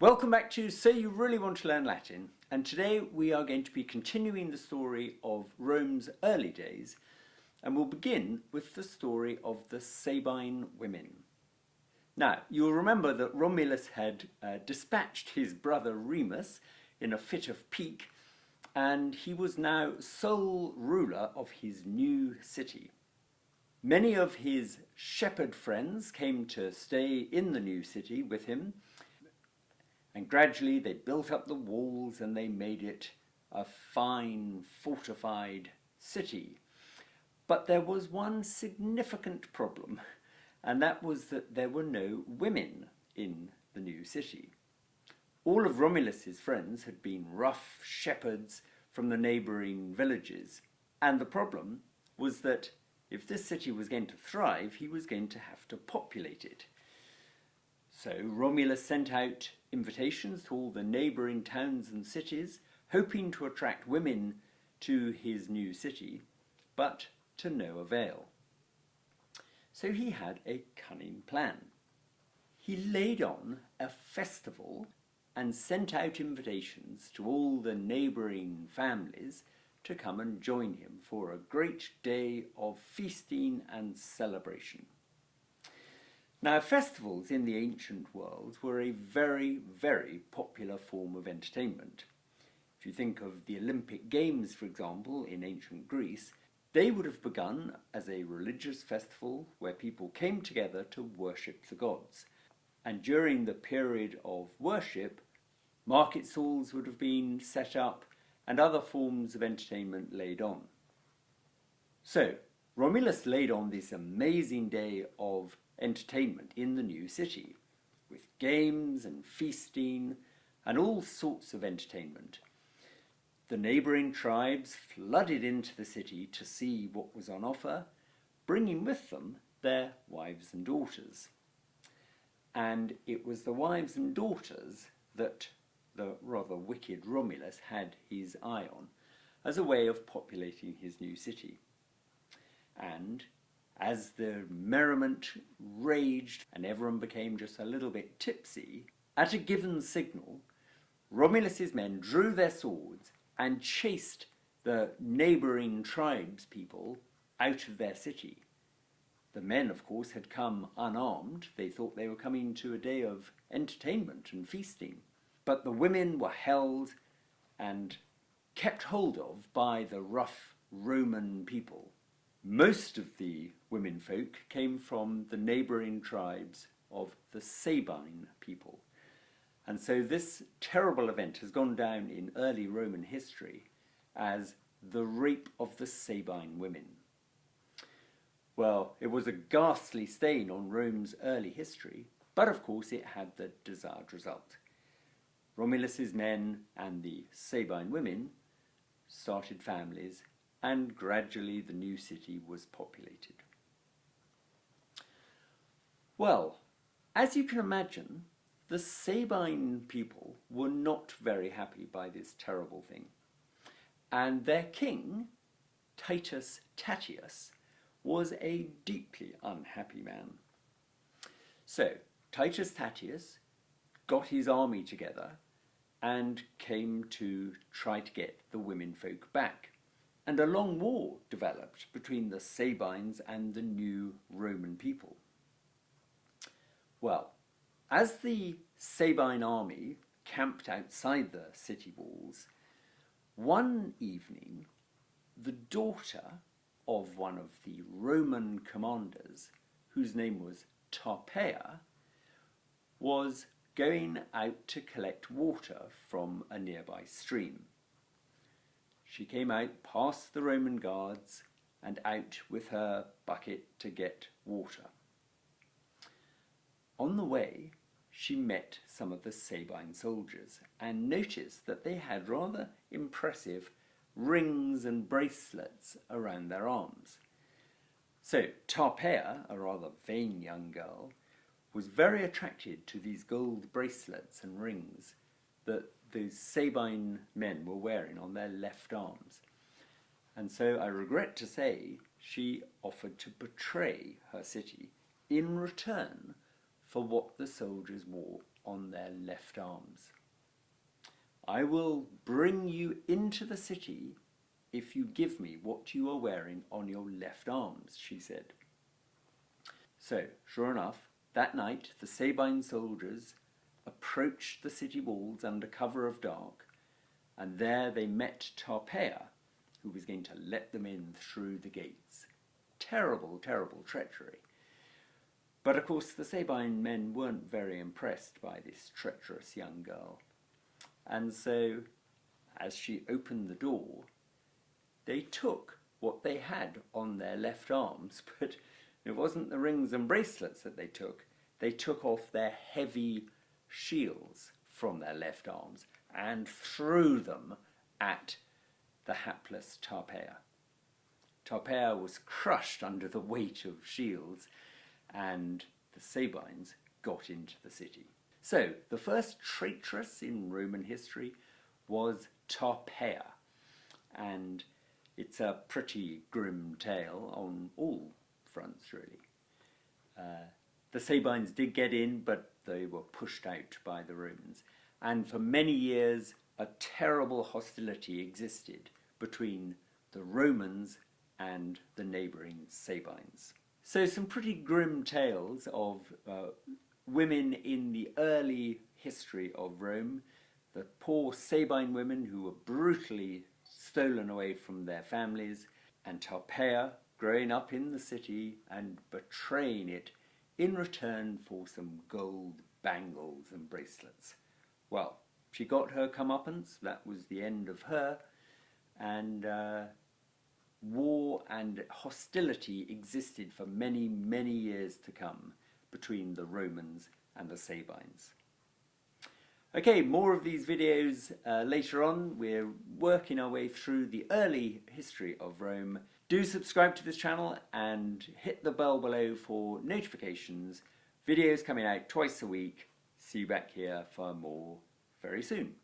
Welcome back to So You Really Want to Learn Latin, and today we are going to be continuing the story of Rome's early days, and we'll begin with the story of the Sabine women. Now, you'll remember that Romulus had dispatched his brother Remus in a fit of pique, and he was now sole ruler of his new city. Many of his shepherd friends came to stay in the new city with him, and gradually they built up the walls and they made it a fine, fortified city. But there was one significant problem, and that was that there were no women in the new city. All of Romulus's friends had been rough shepherds from the neighbouring villages, and the problem was that if this city was going to thrive, he was going to have to populate it. So Romulus sent out invitations to all the neighbouring towns and cities, hoping to attract women to his new city, but to no avail. So he had a cunning plan. He laid on a festival and sent out invitations to all the neighbouring families to come and join him for a great day of feasting and celebration. Now, festivals in the ancient world were a very, very popular form of entertainment. If you think of the Olympic Games, for example, in ancient Greece, they would have begun as a religious festival where people came together to worship the gods. And during the period of worship, market stalls would have been set up and other forms of entertainment laid on. So, Romulus laid on this amazing day of entertainment in the new city, with games and feasting and all sorts of entertainment. The neighbouring tribes flooded into the city to see what was on offer, bringing with them their wives and daughters. And it was the wives and daughters that the rather wicked Romulus had his eye on as a way of populating his new city. And as the merriment raged and everyone became just a little bit tipsy, at a given signal, Romulus's men drew their swords and chased the neighbouring tribes people out of their city. The men, of course, had come unarmed. They thought they were coming to a day of entertainment and feasting. But the women were held and kept hold of by the rough Roman people. Most of the womenfolk came from the neighbouring tribes of the Sabine people. And so this terrible event has gone down in early Roman history as the rape of the Sabine women. Well, it was a ghastly stain on Rome's early history, but of course it had the desired result. Romulus's men and the Sabine women started families, and gradually the new city was populated. Well, as you can imagine, the Sabine people were not very happy by this terrible thing. And their king, Titus Tatius, was a deeply unhappy man. So Titus Tatius got his army together and came to try to get the womenfolk back. And a long war developed between the Sabines and the new Roman people. Well, as the Sabine army camped outside the city walls, one evening the daughter of one of the Roman commanders, whose name was Tarpeia, was going out to collect water from a nearby stream. She came out past the Roman guards and out with her bucket to get water. On the way, she met some of the Sabine soldiers and noticed that they had rather impressive rings and bracelets around their arms. So Tarpeia, a rather vain young girl, was very attracted to these gold bracelets and rings that those Sabine men were wearing on their left arms. And so I regret to say she offered to betray her city in return for what the soldiers wore on their left arms. I will bring you into the city if you give me what you are wearing on your left arms, she said. So, sure enough, that night the Sabine soldiers approached the city walls under cover of dark, and there they met Tarpeia, who was going to let them in through the gates. Terrible, terrible treachery. But of course the Sabine men weren't very impressed by this treacherous young girl. And so, as she opened the door, they took what they had on their left arms, but it wasn't the rings and bracelets that they took. They took off their heavy shields from their left arms and threw them at the hapless Tarpeia. Tarpeia was crushed under the weight of shields, and the Sabines got into the city. So, the first traitress in Roman history was Tarpeia, and it's a pretty grim tale on all fronts, really. The Sabines did get in, but they were pushed out by the Romans, and for many years a terrible hostility existed between the Romans and the neighbouring Sabines. So some pretty grim tales of women in the early history of Rome, the poor Sabine women who were brutally stolen away from their families, and Tarpeia growing up in the city and betraying it in return for some gold bangles and bracelets. Well, she got her comeuppance, that was the end of her, and war and hostility existed for many, many years to come between the Romans and the Sabines. Okay, more of these videos later on. We're working our way through the early history of Rome. Do subscribe to this channel and hit the bell below for notifications. Videos coming out twice a week. See you back here for more very soon.